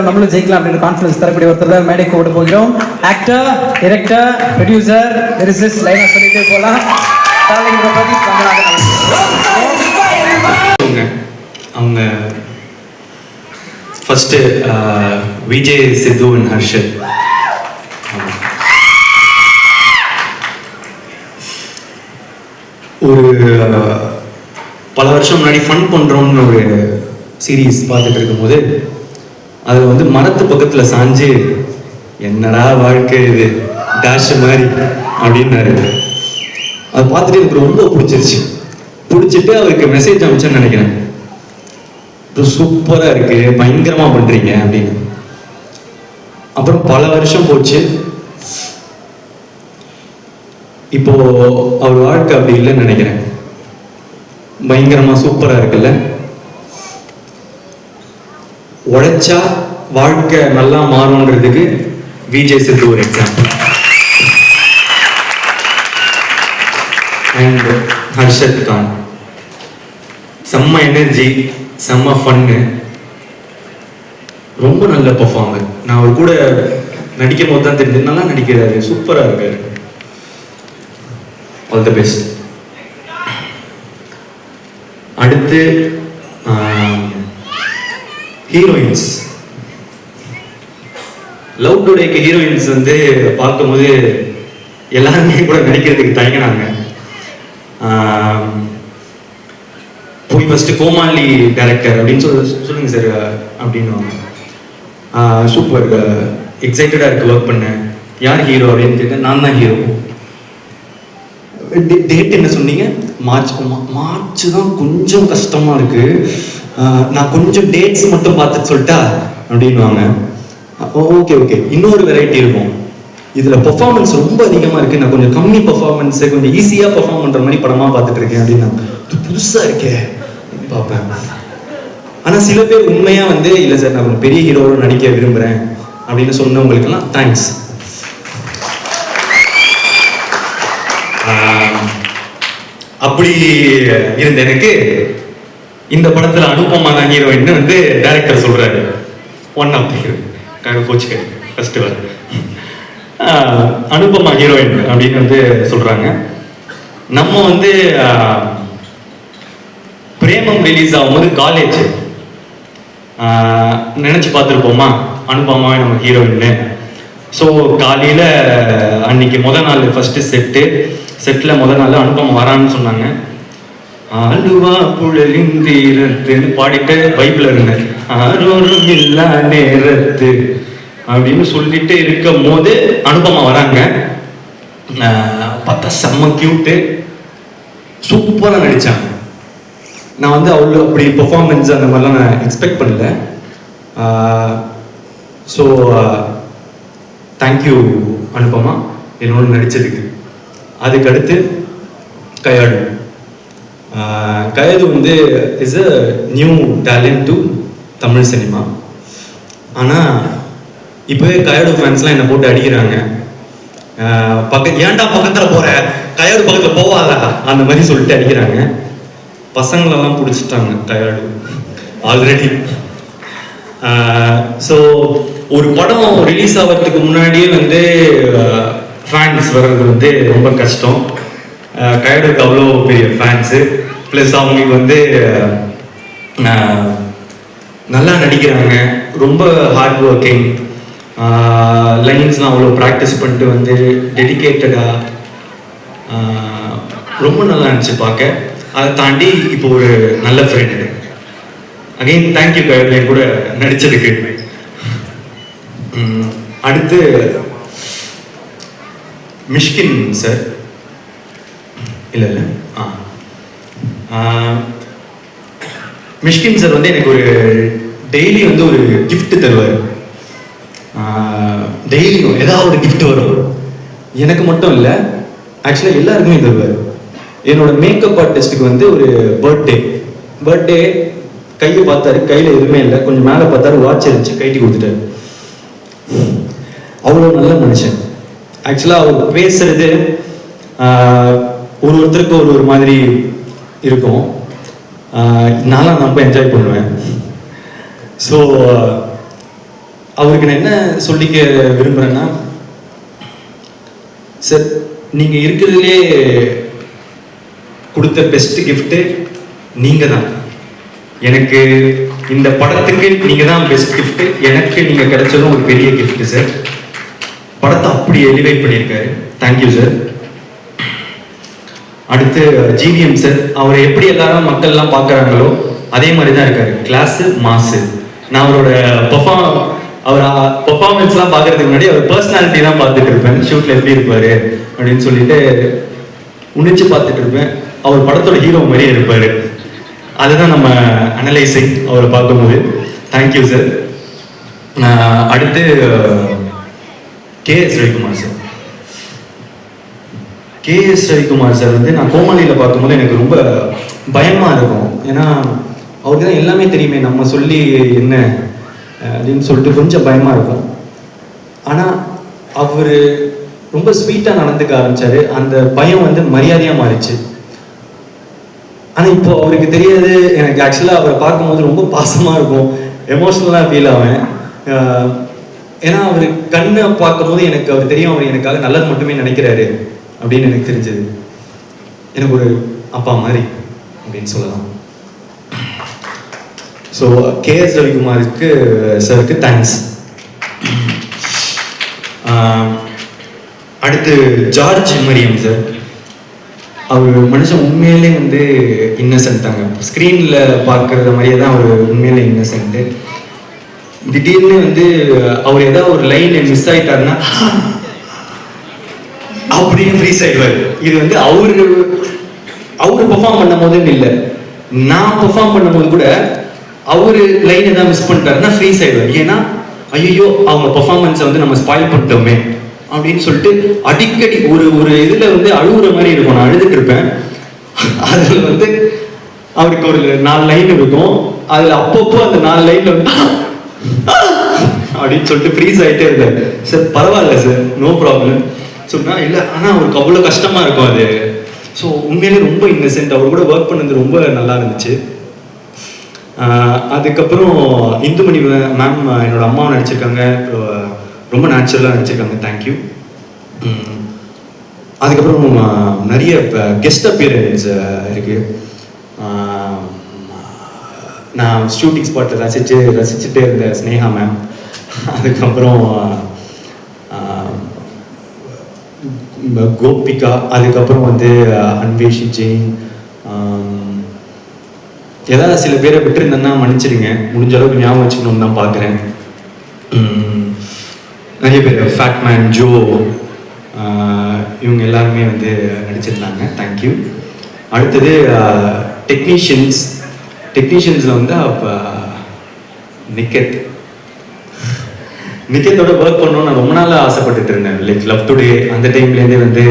நம்மளும் ஜெயிக்கலாம் அப்படின்னு கான்ஃபிடன்ஸ் தரக்கூடிய ஒருத்தர் தான் மேடைக்கு ஓட போகிறோம். ஆக்டர், டைரக்டர், ப்ரொடியூசர், லிரிசிஸ்ட் லைனா சொல்லிட்டே போகலாம். அவங்க ஃபர்ஸ்ட் விஜய், சித்து அண்ட் ஹர்ஷத். ஒரு பல வருஷம் முன்னாடி ஃபன் பண்ணுறோம்னு ஒரு சீரீஸ் பார்த்துட்டு இருக்கும்போது அதில் வந்து மரத்து பக்கத்தில் சாஞ்சு என்னடா வாழ்க்கை இது டேஷ் மாதிரி அப்படின்னாரு. அதை பார்த்துட்டு எனக்கு ரொம்ப பிடிச்சிட்டு அவருக்கு மெசேஜ் அனுப்பிச்சேன்னு நினைக்கிறேன். சூப்பராக இருக்கு, பயங்கரமாக பண்ணுறீங்க அப்படின்னு. அப்புறம் பல வருஷம் போச்சு. இப்போ அவர் வாழ்க்கை அப்படி இல்லைன்னு நினைக்கிறேன். பயங்கரமா சூப்பரா இருக்குல்ல. உழைச்சா வாழ்க்கை நல்லா மாறும்ன்றதுக்கு விஜய், சித்து ஒரு எக்ஸாம்பிள். அண்ட் ஹர்ஷத் கான் செம்ம எனர்ஜி, செம்ம ஃபன்னு, ரொம்ப நல்ல பர்ஃபார்மர். நான் அவர் கூட நடிக்கும் போது தான் தெரிஞ்சது நல்லா நடிக்கிறாரு, சூப்பரா இருக்காரு. All the best. அடுத்து ஹீரோயின்ஸ். லவ் டுடேக்கு ஹீரோயின்ஸ் வந்து பார்க்கும்போது எல்லாருமே கூட நடிக்கிறதுக்கு தயங்கினாங்க. போய் ஃபர்ஸ்ட் கோமாளி டைரக்டர் அப்படின்னு சொல்லுங்க சார் அப்படின்னு. சூப்பர், எக்ஸைட்டடாக இருக்கு ஒர்க் பண்ண. யார் ஹீரோ அப்படின்னு கேட்டேன். நான் தான் ஹீரோ. டேட் என்ன சொன்னீங்க? மார்ச் தான் கொஞ்சம் கஷ்டமா இருக்கு, நான் கொஞ்சம் டேட்ஸ் மட்டும் பார்த்துட்டு சொல்லிட்டா அப்படின்வாங்க. ஓகே இன்னொரு வெரைட்டி இருக்கும். இதுல பெர்ஃபார்மன்ஸ் ரொம்ப அதிகமா இருக்கு, நான் கொஞ்சம் கம்மி பெர்ஃபார்மன்ஸ், கொஞ்சம் ஈஸியா பெர்ஃபார்ம் பண்ற மாதிரி படமா பார்த்துட்டு இருக்கேன் அப்படின்னா புதுசா இருக்கே பார்ப்பேன். ஆனா சில பேர் உண்மையா வந்து இல்லை சார் நான் கொஞ்சம் பெரிய ஹீரோவோட நடிக்க விரும்புறேன் அப்படின்னு சொன்னவங்களுக்கெல்லாம் தேங்க்ஸ். அப்படி இருந்த எனக்கு இந்த படத்துல அனுபமா தான் ஹீரோயின் வந்து டைரக்டர் சொல்றாரு. ஒன் ஆஃப் கோச்சு ஃபர்ஸ்ட் அனுபமா ஹீரோயின் அப்படின்னு வந்து சொல்றாங்க. நம்ம வந்து பிரேமம் ரிலீஸ் ஆகும்போது காலேஜ் நினைச்சு பார்த்துருப்போமா அனுபமாவே நம்ம ஹீரோயின்னு. ஸோ காலையில் அன்னைக்கு நாள் ஃபர்ஸ்ட் செட்டில் நாள் அனுபமா வரான்னு சொன்னாங்க. அழுவா புழலின் தீரத்துன்னு பாடிட்டு பைபிள் இருந்தேன். ஆரோரும் இல்லா நேரத்து அப்படின்னு சொல்லிட்டு இருக்கும் போது அனுபமா வராங்க. பார்த்தா செம்ம கியூட்டு, சூப்பராக நடிச்சாங்க. நான் வந்து அவ்வளோ அப்படி பெர்ஃபார்மன்ஸ் அந்த மாதிரிலாம் நான் எக்ஸ்பெக்ட் பண்ணல. ஸோ தேங்க்யூ அனுபமா என்னோட நடித்ததுக்கு. அதுக்கடுத்து கயாடு. கயாடு வந்து is a new talent to Tamil cinema. ஆனால் இப்போவே கயாடு ஃபேன்ஸ்லாம் என்னை போட்டு அடிக்கிறாங்க. ஏன்டா பக்கத்தில் போகிற, கயாடு பக்கத்தில் போவாதா அந்த மாதிரி சொல்லிட்டு அடிக்கிறாங்க. பசங்களெல்லாம் பிடிச்சிட்டாங்க கயாடு ஆல்ரெடி. ஸோ ஒரு படம் ரிலீஸ் ஆகிறதுக்கு முன்னாடியே வந்து ஃபேன்ஸ் வர்றது வந்து ரொம்ப கஷ்டம். கயாடுக்கு அவ்வளோ பெரிய ஃபேன்ஸு, ப்ளஸ் அவங்களுக்கு வந்து நல்லா நடிக்கிறாங்க, ரொம்ப ஹார்ட் ஒர்க்கிங், லைன்ஸ்லாம் அவ்வளோ ப்ராக்டிஸ் பண்ணிட்டு வந்து டெடிக்கேட்டடாக ரொம்ப நல்லா இருந்துச்சு பார்க்க. அதை தாண்டி இப்போ ஒரு நல்ல ஃப்ரெண்டு. அகைன் தேங்க்யூ கயாடு என் கூட நடிச்சதுக்கு. அடுத்து மிஷ்கின் சார். இல்லை மிஷ்கின் சார் வந்து எனக்கு ஒரு டெய்லி வந்து ஒரு கிஃப்ட் தருவார். டெய்லியும் ஏதாவது ஒரு கிஃப்ட் வரும். எனக்கு மட்டும் இல்லை, ஆக்சுவலாக எல்லாருக்குமே தருவார். என்னோட மேக்கப் ஆர்டிஸ்ட்டுக்கு வந்து ஒரு பர்த்டே கையை பார்த்தாரு, கையில் எதுவுமே இல்லை, கொஞ்சம் மேலே பார்த்தாரு, வாட்ச் இருந்துச்சு, கைட்டி கொடுத்துட்டாரு. அவ்வளோ நல்ல மனுஷன். ஆக்சுவலாக அவர் பேசுறது ஒருத்தருக்கு ஒரு மாதிரி இருக்கும். நான்லாம் ரொம்ப என்ஜாய் பண்ணுவேன். ஸோ அவருக்கு நான் என்ன சொல்லிக்க விரும்புகிறேன்னா, சார் நீங்கள் இருக்கிறதுலே கொடுத்த பெஸ்ட் கிஃப்ட்டு நீங்கள் தான். எனக்கு இந்த படத்துக்கு நீங்கள் தான் பெஸ்ட் கிஃப்ட்டு. எனக்கு நீங்கள் கிடைச்சதும் ஒரு பெரிய கிஃப்ட்டு சார். படத்தை அப்படி எலிவேட் பண்ணியிருக்காரு. Thank you sir. அடுத்து ஜிவிஎம் சார், அவரை எப்படி எல்லாரும் மக்கள்லாம் பார்க்குறாங்களோ அதே மாதிரி தான் இருக்காரு. கிளாஸு மாசு. நான் அவரோட பெர்ஃபார்மன்ஸ்லாம் பார்க்கறதுக்கு முன்னாடி அவர் பர்சனாலிட்டி தான் பார்த்துட்டு இருப்பேன். ஷூட்டில் எப்படி இருப்பார் அப்படின்னு சொல்லிட்டு உன்னிச்சு பார்த்துட்டு இருப்பேன். அவர் படத்தோட ஹீரோ மாதிரியே இருப்பார். அதுதான் நம்ம அனலைசிங் அவரை பார்க்கும்போது. Thank you sir. அடுத்து KS Ravikumar sir. KS Ravikumar sir வந்து நான் கோமாளியில் பார்க்கும்போது எனக்கு ரொம்ப பயமாக இருக்கும். ஏன்னா அவருக்கு தான் எல்லாமே தெரியுமே, நம்ம சொல்லி என்ன அப்படின்னு சொல்லிட்டு கொஞ்சம் பயமாக இருக்கும். ஆனால் அவர் ரொம்ப ஸ்வீட்டாக நடந்துக்க ஆரம்பித்தார். அந்த பயம் வந்து மரியாதையாக மாறிச்சு. ஆனால் இப்போ அவருக்கு தெரியாது. எனக்கு ஆக்சுவலாக அவரை பார்க்கும்போது ரொம்ப பாசமாக இருக்கும், எமோஷ்னலாக ஃபீல் ஆவேன். ஏன்னா அவர் கண்ணை பார்க்கும்போது எனக்கு அவர் தெரியும், அவர் எனக்காக நல்லது மட்டுமே நினைக்கிறாரு அப்படின்னு எனக்கு தெரிஞ்சது. எனக்கு ஒரு அப்பா மாதிரி அப்படின்னு சொல்லலாம். ஸோ கேஎஸ் ரவிக்குமாருக்கு சாருக்கு தேங்க்ஸ். அடுத்து ஜார்ஜ் மரியம் சார். அவர் மனுஷன் உண்மையிலே வந்து இன்னசென்ட்டாங்க. ஸ்க்ரீனில் பார்க்குற மாதிரியே தான் அவர் உண்மையிலே இன்னசென்ட்டு. திடீர்னு வந்து அவர் ஏதாவது ஒரு லைன் மிஸ் ஆகிட்டாருன்னா அப்படியே ஃப்ரீஸ் ஆகிடுவார். இது வந்து அவரு பெர்ஃபார்ம் பண்ணும் போதுன்னு இல்லை, நான் பெர்ஃபார்ம் பண்ணும்போது கூட அவர் லைன் ஏதாவது மிஸ் பண்ணிட்டாருன்னா ஃப்ரீஸ் ஆகிடுவார். ஏன்னா ஐயோ அவங்க பெர்ஃபார்மன்ஸை வந்து நம்ம ஸ்பாயில் பண்ணிட்டோமே அப்படின்னு சொல்லிட்டு அடிக்கடி ஒரு இதில் வந்து அழுகுற மாதிரி இருக்கும். நான் அழுதுட்டு இருப்பேன். அதில் வந்து அவருக்கு ஒரு 4 லைன் இருக்கும். அதில் அப்பப்போ அந்த 4 லைன்ல வந்து அப்படின்னு சொல்லிட்டு ஃப்ரீஸ் ஆகிட்டே இருக்காரு. சார் பரவாயில்ல சார், நோ ப்ராப்ளம் சொன்னா இல்லை. ஆனால் அவருக்கு அவ்வளோ கஷ்டமாக இருக்கும் அது. ஸோ உண்மையிலே ரொம்ப இன்னசென்ட். அவர் கூட ஒர்க் பண்ணது ரொம்ப நல்லா இருந்துச்சு. அதுக்கப்புறம் இந்துமணி மேம் என்னோட அம்மாவை நடிச்சிருக்காங்க. ரொம்ப நேச்சுரலாக நடிச்சிருக்காங்க. தேங்க்யூ. அதுக்கப்புறம் நிறைய கெஸ்ட் அப்பியரன்ஸ் இருக்குது. நான் ஷூட்டிங் ஸ்பாட்டில் ரசிச்சுட்டே இருந்தேன் ஸ்னேகா மேம். அதுக்கப்புறம் கோபிகா. அதுக்கப்புறம் வந்து அன்வேஷி ஜெயின். ஏதாவது சில பேரை விட்டுருந்தேன்னா மன்னிச்சிடுங்க. முடிஞ்ச அளவுக்கு ஞாபகம் வச்சுக்கணும்னு தான் பார்க்குறேன். நிறைய பேர் ஃபேட்மேன், ஜோ, இவங்க எல்லாருமே வந்து நடிச்சிருந்தாங்க. தேங்க்யூ. அடுத்தது டெக்னீஷியன்ஸில் வந்து நிக்கத்தோட ஒர்க் பண்ணணும்னு நான் ரொம்ப நாளாக ஆசைப்பட்டுட்டு இருந்தேன். லைக் லவ் டுடே அந்த டைம்லேருந்தே வந்து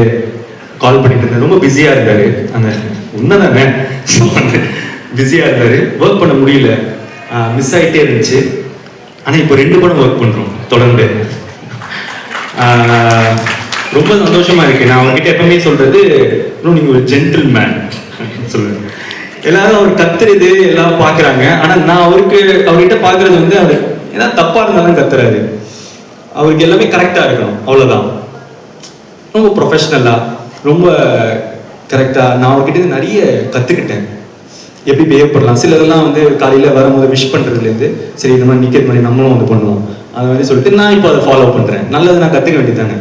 கால் பண்ணிட்டு இருந்தேன். ரொம்ப பிஸியாக இருந்தார். அந்த உண்மைதானே, பிஸியாக இருந்தார். ஒர்க் பண்ண முடியல, மிஸ் ஆகிட்டே இருந்துச்சு. ஆனால் இப்போ 2 படம் ஒர்க் பண்ணுறோம் தொடர்ந்து. ரொம்ப சந்தோஷமா இருக்கு. நான் அவர்கிட்ட எப்பவுமே சொல்றது, நீங்கள் ஒரு ஜென்டில் மேன் சொல்லுவேன். எல்லாரும் அவர் கத்துறது எல்லாம் பார்க்குறாங்க. ஆனால் நான் அவர்கிட்ட பார்க்கறது வந்து அவர் ஏதாவது தப்பாக இருந்தாலும் கத்துறாரு. அவருக்கு எல்லாமே கரெக்டாக இருக்கணும், அவ்வளோதான். ரொம்ப ப்ரொஃபஷ்னலாக, ரொம்ப கரெக்டாக. நான் அவர்கிட்ட நிறைய கற்றுக்கிட்டேன். எப்படி பிஹேவ் பண்ணலாம். சிலதெல்லாம் வந்து காலையில் வரும்போது விஷ் பண்ணுறதுலேருந்து சரி இந்த மாதிரி நிற்கிற மாதிரி நம்மளும் வந்து பண்ணுவோம். அது மாதிரி சொல்லிட்டு நான் இப்போ அதை ஃபாலோ பண்ணுறேன். நல்லது நான் கற்றுக்க வேண்டியதானே.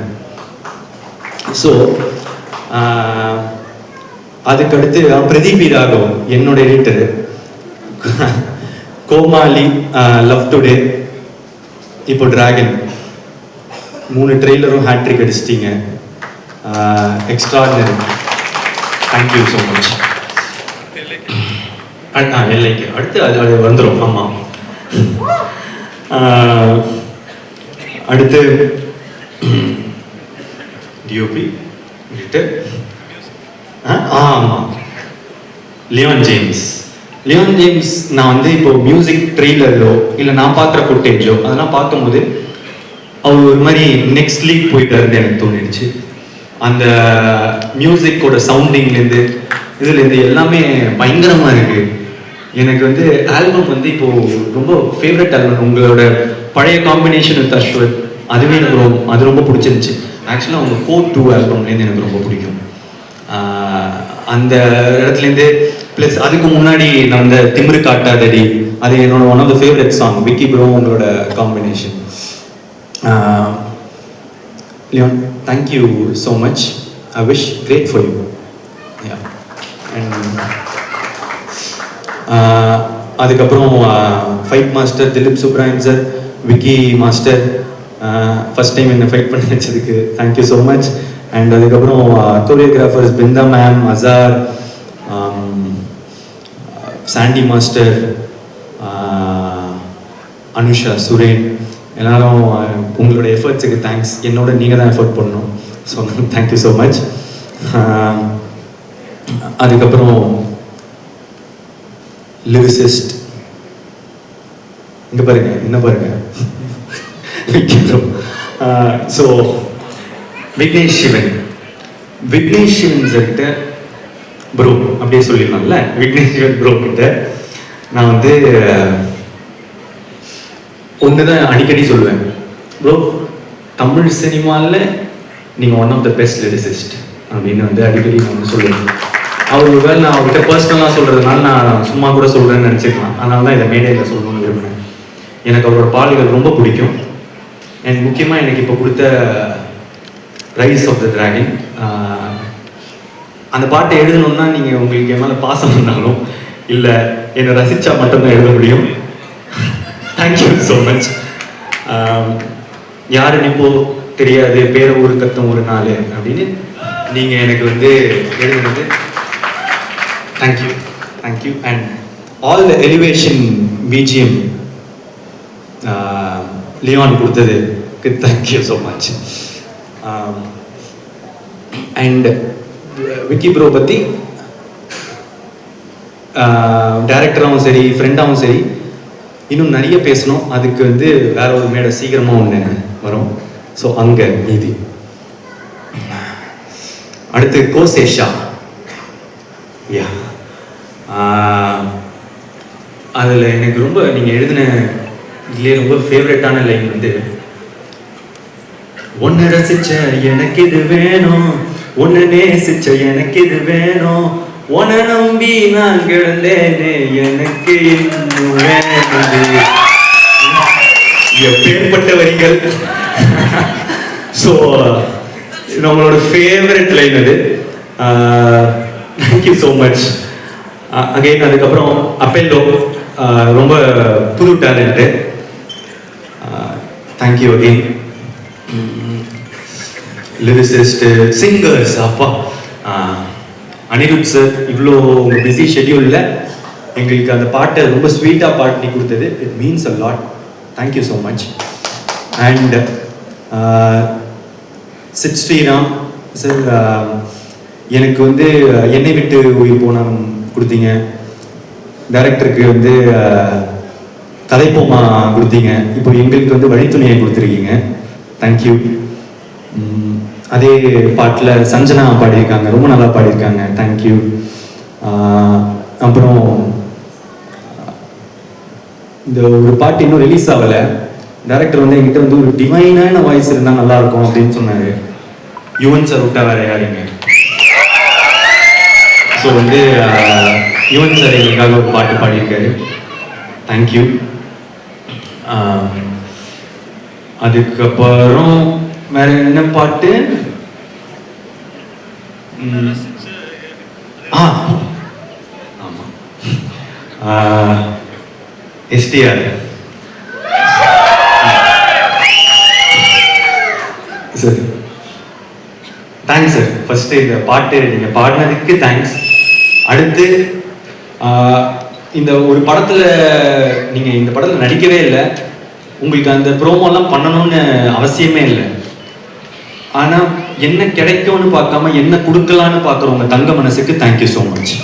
ஸோ அதுக்கடுத்து பிரதீப் ராகவ் என்னோட எடிட்டரு. கோமாளி, லவ் டுடே, இப்போ டிராகன் 3 ட்ரெய்லரும் ஹேட்ரிக் அடிச்சிட்டிங்க. எக்ஸ்ட்ராடினரி. Thank you so much. எல்லைக்கு அடுத்து அது வந்துடும். ஆமாம். அடுத்து டிஓபி ஆமாம் லியோன் ஜேம்ஸ். நான் வந்து இப்போ மியூசிக் ட்ரெய்லரோ இல்லை நான் பார்க்குற ஃபுட்டேஜோ அதெல்லாம் பார்க்கும்போது அவர் ஒரு மாதிரி நெக்ஸ்ட் லீக் போயிட்டாருன்னு எனக்கு தோணிடுச்சு. அந்த மியூசிக்கோட சவுண்டிங்லேருந்து இதுலேருந்து எல்லாமே பயங்கரமாக இருக்குது. எனக்கு வந்து ஆல்பம் வந்து இப்போது ரொம்ப ஃபேவரட் ஆல்பம். உங்களோட பழைய காம்பினேஷன் வித் அஸ்வத் அதுவே எனக்கு அது ரொம்ப பிடிச்சிருந்துச்சு. ஆக்சுவலாக அவங்க கோட் 2 ஆல்பம்லேருந்து எனக்கு ரொம்ப பிடிக்கும். அந்த இடத்துலேருந்து ப்ளஸ் அதுக்கு முன்னாடி நான் அந்த திமிரு காட்டாதடி அது என்னோட one of the favourite song. Vicky bro உங்களோட combination. Leon, thank you so much. I wish great for you. And அதுக்கப்புறம் fight master Dhilip Subbarayan sir, Vicky master first time என்னை ஃபைட் பண்ணி வச்சதுக்கு தேங்க்யூ ஸோ மச். அண்ட் அதுக்கப்புறம் choreographers Brinda ma'am, Azhar, Sandy master, Anusha, Suren எல்லாரும் உங்களோட எஃபர்ட்ஸுக்கு thanks. என்னோட நீங்கள் தான் எஃபர்ட் பண்ணணும். So thank you so much. அதுக்கப்புறம் லிரிசிஸ்ட் இங்கே பாருங்க, என்ன பாருங்க. ஸோ விக்னேஷ் சிவன் சார்கிட்ட ப்ரோ அப்படியே சொல்லிடலாம்ல. விக்னேஷ் சிவன் ப்ரோ கிட்ட நான் வந்து ஒன்று தான் அடிக்கடி சொல்லுவேன், ப்ரோ தமிழ் சினிமாவில் நீங்கள் one of the best lyricist அப்படின்னு வந்து அடிக்கடி நான் வந்து சொல்லுவேன். அவர் வேலை நான் அவர்கிட்ட பர்சனலாக சொல்கிறதுனால நான் சும்மா கூட சொல்கிறேன்னு நினச்சிக்கலாம். அதனால தான் இதை மேடையில் சொல்லணும்னு விரும்பினேன். எனக்கு அவரோட பாடல்கள் ரொம்ப பிடிக்கும். அண்ட் முக்கியமாக எனக்கு இப்போ கொடுத்த ரைஸ் ஆஃப் த டிராகன் அந்த பாட்டை எழுதணும்னா நீங்கள் உங்களுக்கு என் மேலே பாசம் இருந்தாலும் இல்லை என்னை ரசித்தா மட்டும்தான் எழுத முடியும். Thank you so much. யாருன்னு இப்போ தெரியாது, பேர ஊரு கத்தம் ஒரு நாள் அப்படின்னு நீங்கள் எனக்கு வந்து எழுதுனது thank you. And all the elevation BGM Leon கொடுத்ததுக்கு thank you so much. And Vicky bro பற்றி டைரக்டராகவும் சரி ஃப்ரெண்டாகவும் சரி இன்னும் நிறைய பேசணும். அதுக்கு வந்து வேற ஒரு மேடை சீக்கிரமாக ஒன்று வரும். ஸோ அங்கே நீதி. அடுத்து கோசேஷா. யா, அதில் எனக்கு ரொம்ப நீங்கள் எழுதின இதுலேயே ரொம்ப ஃபேவரட்டான லைன் வந்து, ஒன்று ரசிச்ச எனக்கு இது வேணும், ஒன்று நேசிச்ச எனக்கு இது வேணும், உன்னை நம்பி நான் கிடந்தேனே எனக்கு இன்னும் வேணும். எப்பேற்பட்ட வரிகள். ஸோ நம்மளோட ஃபேவரட் லைன் அது. Thank you so much again. அதுக்கப்புறம் அப்பெல்லோ ரொம்ப புது talent. Thank you again. Lyricist, singers, அப்பா அனிருத் சார் இவ்வளோ உங்கள் பிஸி ஷெட்யூலில் எங்களுக்கு அந்த பாட்டை ரொம்ப ஸ்வீட்டாக பாட்டி கொடுத்தது. It means a lot. Thank you so much. And சிட் ஸ்ரீராம் சார், எனக்கு வந்து என்னை விட்டு உயிர் போனம் கொடுத்தீங்க. டைரக்டருக்கு வந்து கதைப்போமா கொடுத்தீங்க. இப்போ எங்களுக்கு வந்து வழித்துணையை கொடுத்துருக்கீங்க. தேங்க்யூ. அதே பாட்டில் சஞ்சனா பாடியிருக்காங்க, ரொம்ப நல்லா பாடியிருக்காங்க. தேங்க்யூ. அப்புறம் இந்த ஒரு பாட்டு இன்னும் ரிலீஸ் ஆகலை. டைரக்டர் வந்து என்கிட்ட வந்து ஒரு டிவைனான வாய்ஸ் இருந்தால் நல்லா இருக்கும் அப்படின்னு சொன்னார். யுவன் சார் விட்டா வேற யாருங்க. ஸோ வந்து யுவன் சார் எங்களுக்காக ஒரு பாட்டு பாடியிருக்காரு. தேங்க்யூ. அதுக்கப்புறம் வேற என்ன பாட்டு? ஆமா, STR sir. Thanks sir. First இந்த பாட்டு நீங்க பாடினதுக்கு தேங்க்ஸ். அடுத்து இந்த ஒரு படத்துல நீங்க இந்த படத்துல நடிக்கவே இல்லை, உங்களுக்கு அந்த ப்ரோமோலாம் பண்ணணும்னு அவசியமே இல்லை. ஆனால் என்ன கிடைக்கும்னு பார்க்காம என்ன கொடுக்கலான்னு பார்க்குற உங்கள் தங்க மனசுக்கு தேங்க்யூ ஸோ மச்.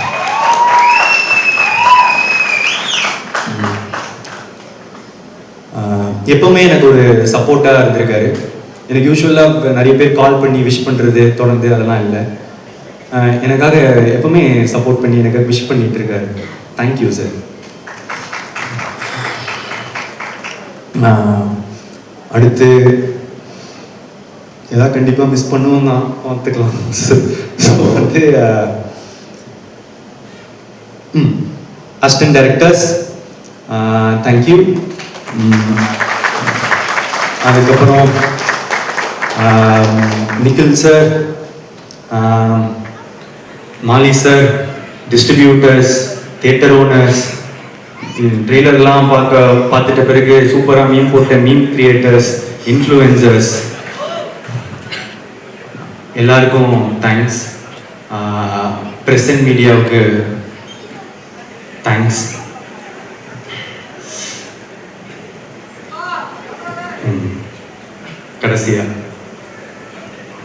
எப்பவுமே எனக்கு ஒரு சப்போர்ட்டாக இருந்திருக்காரு. எனக்கு யூஸ்வலாக நிறைய பேர் கால் பண்ணி விஷ் பண்ணுறது தொடர்ந்து அதெல்லாம் இல்லை. எனக்காக எப்பவுமே சப்போர்ட் பண்ணி எனக்கு விஷ் பண்ணிட்டு இருக்காரு. Thank you sir. அடுத்து ஏதாவது கண்டிப்பாக மிஸ் பண்ணுவோம் தான் பார்த்துக்கலாம். ஸோ வந்து அசிஸ்டன்ட் டைரக்டர்ஸ் தேங்க்யூ. அதுக்கப்புறம் நிக்கில் சார், மாலி சார், டிஸ்ட்ரிபியூட்டர்ஸ், தியேட்டர் ஓனர்ஸ், ட்ரெய்லர்லாம் பார்த்துட்ட பிறகு சூப்பராக மீம் போட்ட மீம் கிரியேட்டர்ஸ், இன்ஃப்ளூயன்சர்ஸ் எல்லாருக்கும் தேங்க்ஸ். பிரசன்ட் மீடியாவுக்கு தேங்க்ஸ். கடைசியா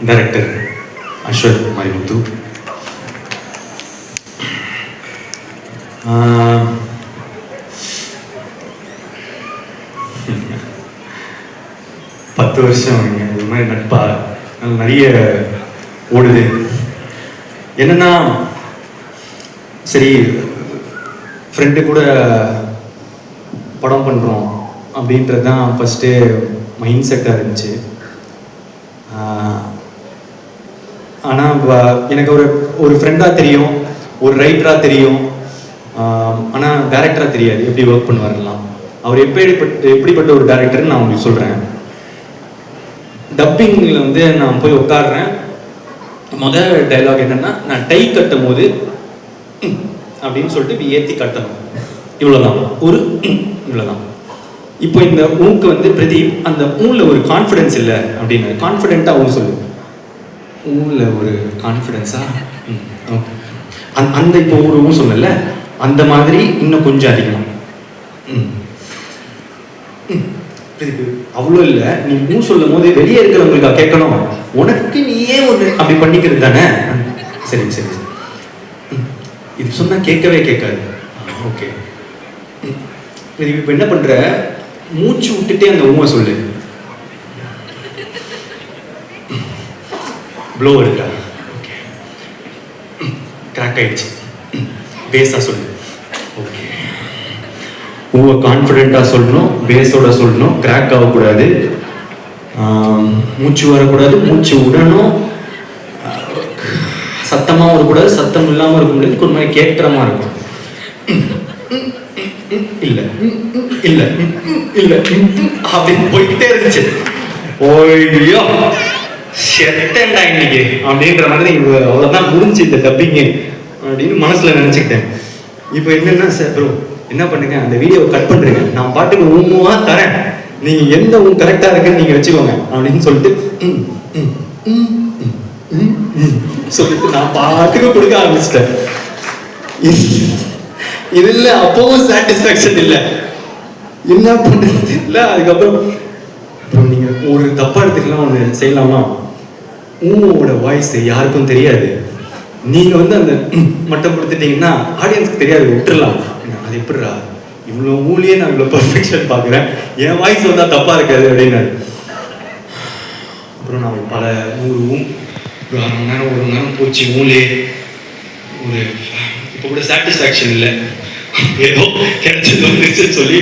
டைரக்டர் அஸ்வத் மரிமுத்து, பத்து வருஷம் இது மாதிரி நட்பா நிறைய ஓடுது. என்னன்னா சரி ஃப்ரெண்டு கூட படம் பண்ணுறோம் அப்படின்றது தான் ஃபஸ்ட்டு மைண்ட் செட்டாக இருந்துச்சு. ஆனால் எனக்கு ஒரு ஃப்ரெண்டாக தெரியும், ஒரு ரைட்டராக தெரியும், ஆனால் டைரக்டராக தெரியாது எப்படி ஒர்க் பண்ணுவாருலாம். அவர் எப்படிப்பட்ட ஒரு டைரக்டர்னு நான் உங்களுக்கு சொல்கிறேன். டப்பிங்கில் வந்து நான் போய் உட்காடுறேன். முதல் டைலாக் என்னன்னா, நான் டை கட்டும் போது அப்படின்னு சொல்லிட்டு ஏற்றி கட்டணும், இவ்வளோதான், ஒரு இவ்வளோதான். இப்போ இந்த ஊக்கு வந்து பிரதீப் அந்த ஊனில் ஒரு கான்ஃபிடென்ஸ் இல்லை அப்படின்னு கான்ஃபிடென்ட்டாக ஊன் சொல்லு, ஊனில் ஒரு கான்ஃபிடென்ஸா ஓகே அந்த இப்போ ஒரு ஊன் சொல்லல அந்த மாதிரி இன்னும் கொஞ்சம் அதிகம். அவ்வளோ இல்லை, நீ ஊ சொல்லும் போது வெளியே இருக்கிறவங்களுக்கு கேட்கணும், உனக்கு நீயே ஒன்று அப்படி பண்ணிக்கிறது தானே. சரி சரி இது சொன்னால் கேட்கவே கேட்காது. ஓகே இப்போ என்ன பண்ணுற, மூச்சு விட்டுட்டே அந்த ஊமை சொல்லு. ப்ளோ எடுக்கிறா, ஓகே கிராக் ஆயிடுச்சு, பேஸாக சொல்லு. ஓகே ஊவை கான்ஃபிடென்ட்டாக சொல்லணும், பேஸோட சொல்லணும், கிராக் ஆகக்கூடாது, மூச்சு வரக்கூடாது, மூச்சு விடணும், சத்தமாக வரக்கூடாது, சத்தம் இல்லாமல் இருக்க முடியாது, ஒரு மாதிரி கேட்குறமா இருக்கும். இல்லை இல்லை இல்லை அப்படின்னு போய்கிட்டே இருந்துச்சு. ஓய்யோ செத்தேன்டா இன்னைக்கு அப்படின்ற மாதிரி அவ்வளோதான் முடிஞ்சு இந்த டப்பிங்கு அப்படின்னு மனசில் நினச்சிக்கிட்டேன். இப்போ என்னென்னா சார் ப்ரோ என்ன பண்ணுங்க, அந்த வீடியோவை கட் பண்ணுறீங்க, நான் பாட்டுக்கு ஊமுவா தரேன், நீங்கள் எந்த ஊம் கரெக்டாக இருக்குன்னு நீங்கள் வச்சுக்கோங்க அப்படின்னு சொல்லிட்டு சொல்லிட்டு நான் பாட்டுக்கு கொடுக்க ஆரம்பிச்சிட்டேன். இது இல்லை, அப்பவும் சாட்டிஸ்ஃபேக்ஷன் இல்லை, என்ன பண்ணுறது இல்லை. அதுக்கப்புறம் நீங்கள் ஒரு தப்பாக எடுத்துக்கலாம், ஒன்று செய்யலாமா, ஊவோட வாய்ஸ் யாருக்கும் தெரியாது, நீங்கள் வந்து அந்த மட்டும் கொடுத்துட்டீங்கன்னா ஆடியன்ஸ்க்கு தெரியாது, விட்டுறலாம். அது எப்படிரா இவ்வளோ ஊழியே நான் இவ்வளோ பர்ஃபெக்ஷன் பார்க்குறேன், என் வாய்ஸ் வந்தால் தப்பாக இருக்காது அப்படின்னு. அப்புறம் நான் பல 100 ஊம் ஒரு 1/2 மணி நேரம் 1 மணி நேரம் போச்சு ஊழே. ஒரு இப்போ கூட சாட்டிஸ்ஃபேக்ஷன் இல்லை, ஏதோ கிடைச்சது வந்துச்சுன்னு சொல்லி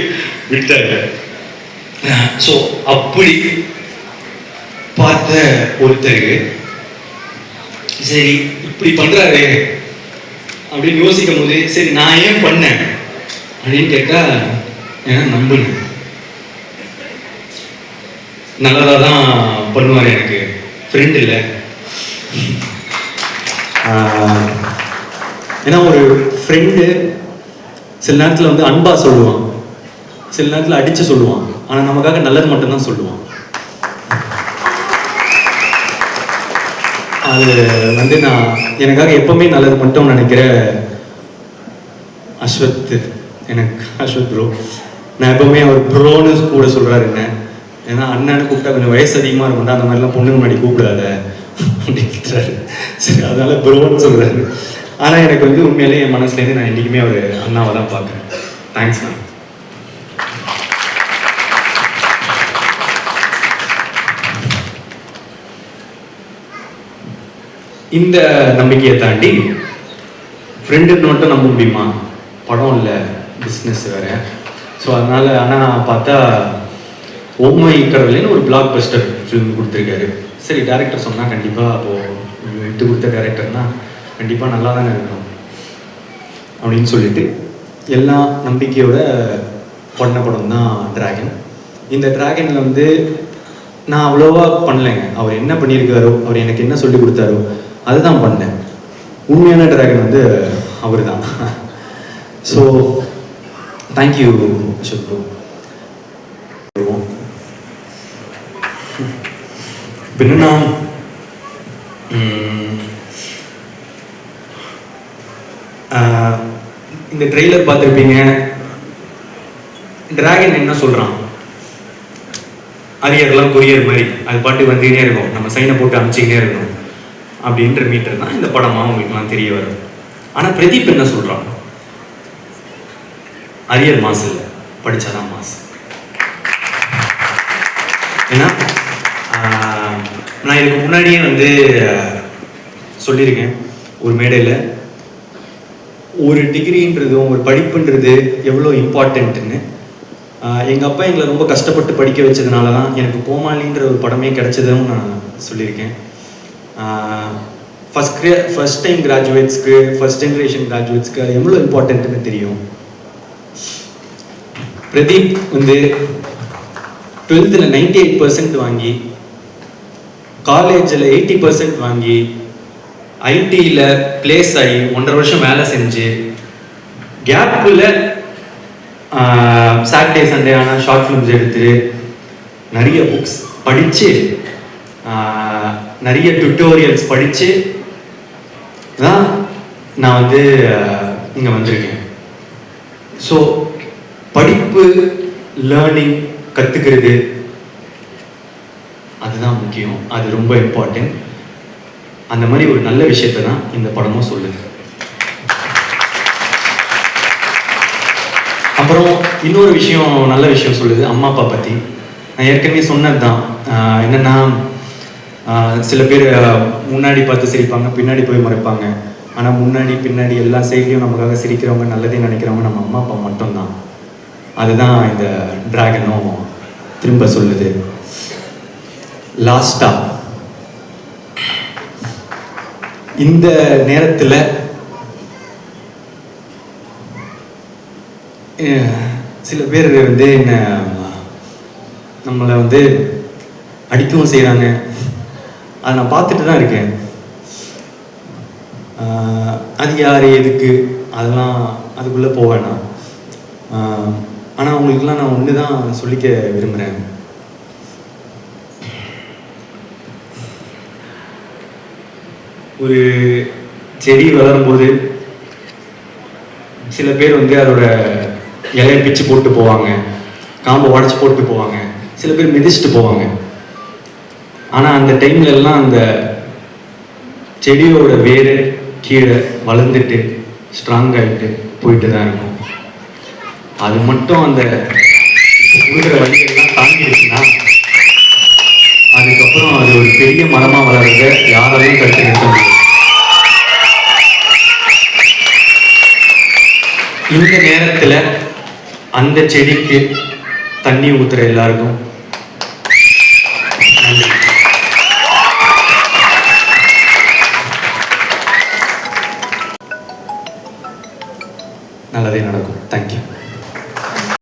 விட்டாரு. ஸோ அப்படி பார்த்த ஒருத்தருக்கு சரி இப்படி பண்ணுறாரு அப்படின்னு யோசிக்கும் போது சரி நான் ஏன் பண்ணேன் அப்படின்னு கேட்டால் ஏன்னா நம்புனேன், நல்லதாக தான் பண்ணுவார், எனக்கு ஃப்ரெண்ட் இல்லை. ஏன்னா ஒரு ஃப்ரெண்டு சில நேரத்தில் வந்து அன்பா சொல்லுவான், சில நேரத்தில் அடித்து சொல்லுவான், ஆனால் நமக்காக நல்லது மட்டும்தான் சொல்லுவான். அது வந்து நான் எனக்காக எப்பவுமே நல்லது மட்டும் நினைக்கிற அஸ்வத், எனக்கு அஸ்வத் ப்ரோ, நான் எப்பவுமே அவர் ப்ரோன்னு கூட சொல்கிறாரு என்ன, ஏன்னா அண்ணன்னு கூப்பிட்டா கொஞ்சம் வயசு அதிகமாக இருக்கும்டா, அந்த மாதிரிலாம் பொண்ணுங்க முன்னாடி கூப்பிடாத அப்படின்றாரு. சரி அதனால ப்ரோன்னு சொல்கிறாரு. ஆனால் எனக்கு வந்து உண்மையிலேயே என் மனசுலேருந்து நான் என்றைக்குமே அவர் அண்ணாவை தான் பார்க்குறேன். Thanks ma'am. இந்த நம்பிக்கையை தாண்டி ஃப்ரெண்டுன்னு மட்டும் நம்ப முடியுமா, படம் இல்லை பிஸ்னஸ் வேறு. ஸோ அதனால் ஆனால் பார்த்தா ஓமை கடவுளேன்னு ஒரு பிளாக் பஸ்டர் ஃபிலிம் கொடுத்துருக்காரு. சரி, டேரக்டர் சொன்னால் கண்டிப்பாக அப்போது விட்டு கொடுத்த டேரக்டர்னா கண்டிப்பாக நல்லா தானே இருக்கணும் அப்படின்னு சொல்லிட்டு எல்லா நம்பிக்கையோட பண்ண படம் தான் டிராகன். இந்த டிராகனில் வந்து நான் அவ்வளோவா பண்ணலைங்க. அவர் என்ன பண்ணியிருக்காரோ, அவர் எனக்கு என்ன சொல்லி கொடுத்தாரோ அதுதான் பண்ணேன். உண்மையான டிராகன் வந்து அவர் தான். So thank you Ashok bro. இப்போ என்னன்னா, இந்த ட்ரெய்லர் பார்த்துருப்பீங்க. டிராகன் என்ன சொல்கிறான், அரியர்லாம் கொரியர் மாதிரி அது பாட்டு வந்துக்கினே இருக்கும், நம்ம சைனை போட்டு அனுப்பிச்சிக்கினே இருக்கணும் அப்படின்ற மீட்டர் தான் இந்த படமாக உங்களுக்குலாம் தெரிய வரும். ஆனால் பிரதீப் என்ன சொல்கிறான், அரியர் மாசு இல்லை, படித்தாதான் மாசு. ஏன்னா நான் இதுக்கு முன்னாடியே வந்து சொல்லியிருக்கேன் ஒரு மேடையில், ஒரு டிகிரின்றதும் ஒரு படிப்புன்றது எவ்வளோ இம்பார்ட்டண்ட்டுன்னு. எங்கள் அப்பா எங்களை ரொம்ப கஷ்டப்பட்டு படிக்க வச்சதுனால தான் எனக்கு கோமாளின்ற ஒரு படமே கிடைச்சதுன்னு நான் சொல்லியிருக்கேன். ஃபஸ்ட் டைம் கிராஜுவேட்ஸ்க்கு, ஃபஸ்ட் ஜென்ரேஷன் கிராஜுவேட்ஸ்க்கு அது எவ்வளோ இம்பார்ட்டண்ட்டுன்னு தெரியும். பிரதீப் வந்து 12th 98% வாங்கி, காலேஜில் 80% வாங்கி, ஐடியில் பிளேஸ் ஆகி 1.5 வருஷம் வேலை செஞ்சு, கேப்பில் சாட்டர்டே சண்டே ஆனால் ஷார்ட் ஃபிலிம்ஸ் எடுத்து, நிறைய புக்ஸ் படித்து, நிறைய டுட்டோரியல்ஸ் படித்து தான் நான் வந்து இங்கே வந்திருக்கேன். ஸோ படிப்பு, லேர்னிங், கற்றுக்கிறது அதுதான் முக்கியம். அது ரொம்ப இம்பார்ட்டன்ட். அந்த மாதிரி ஒரு நல்ல விஷயத்தை தான் இந்த படமும் சொல்லுது. அப்புறம் இன்னொரு விஷயம், நல்ல விஷயம் சொல்லுது அம்மா அப்பா பற்றி. நான் ஏற்கனவே சொன்னது தான். என்னென்னா, சில பேர் முன்னாடி பார்த்து சிரிப்பாங்க, பின்னாடி போய் மறைப்பாங்க. ஆனால் முன்னாடி பின்னாடி எல்லா சைட்லையும் நமக்காக சிரிக்கிறவங்க, நல்லதே நினைக்கிறவங்க நம்ம அம்மா அப்பா மட்டும்தான். அதுதான் இந்த டிராகனும் திரும்ப சொல்லுது. லாஸ்டா இந்த நேரத்தில் சில பேர் வந்து என்ன நம்மளை வந்து அடிக்கவும் செய்கிறாங்க. அதை நான் பார்த்துட்டு தான் இருக்கேன். அது யார், எதுக்கு, அதெல்லாம் அதுக்குள்ளே போவேண்ணா. ஆனால் அவங்களுக்கெல்லாம் நான் ஒன்று தான் சொல்லிக்க விரும்புகிறேன். ஒரு செடி வளரும்போது சில பேர் வந்து அதோட இலையை பிச்சு போட்டு போவாங்க, காம்பை உடச்சி போட்டு போவாங்க, சில பேர் மிதிச்சுட்டு போவாங்க. ஆனால் அந்த டைம்ல எல்லாம் அந்த செடியோட வேறு கீழே வளர்ந்துட்டு ஸ்ட்ராங் ஆகிட்டு போயிட்டு தான் இருக்கும். அது மட்டும் அந்த கொடுக்குற வழியெல்லாம் தாண்டிடுச்சுன்னா அதுக்கப்புறம் அது ஒரு பெரிய மரமாக வளர்றத யாராலையும் தடுத்து நிறுத்த முடியும். இந்த நேரத்தில் அந்த செடிக்கு தண்ணி ஊற்றுற எல்லாருக்கும் நன்றி. நல்லதே நடக்கும். தேங்க்யூ.